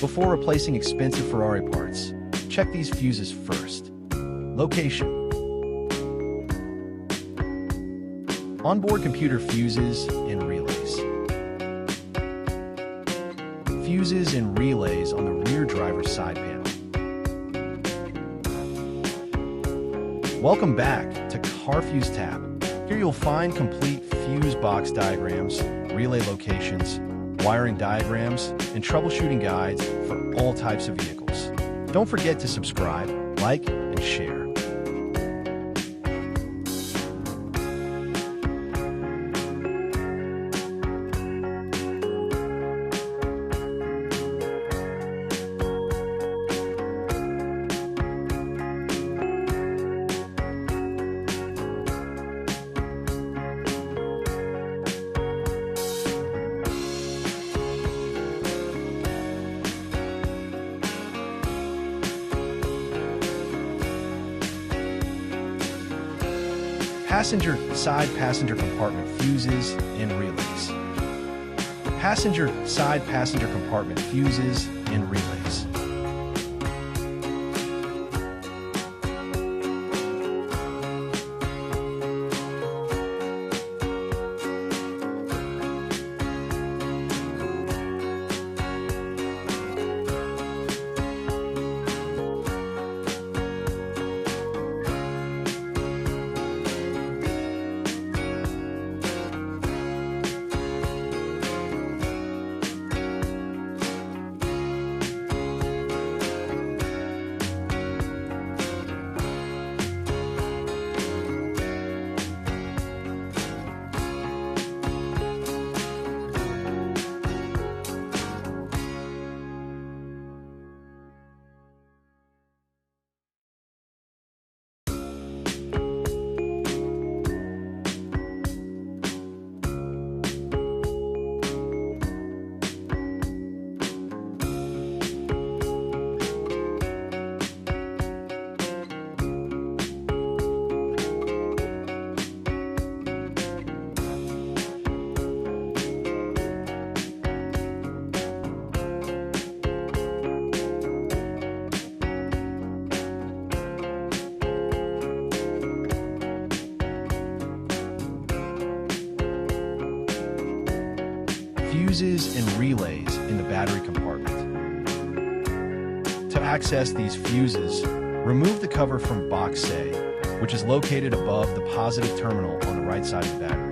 Before replacing expensive Ferrari parts, check these fuses first. Location. Onboard computer fuses and relays. Fuses and relays on the rear driver's side panel. Welcome back to CARFUSETAP. Here you'll find complete fuse box diagrams, relay locations, wiring diagrams, and troubleshooting guides for all types of vehicles. Don't forget to subscribe, like, and share. Passenger side passenger compartment fuses and relays. Passenger side passenger compartment fuses and relays. Fuses and relays in the battery compartment. To access these fuses, remove the cover from box A, which is located above the positive terminal on the right side of the battery.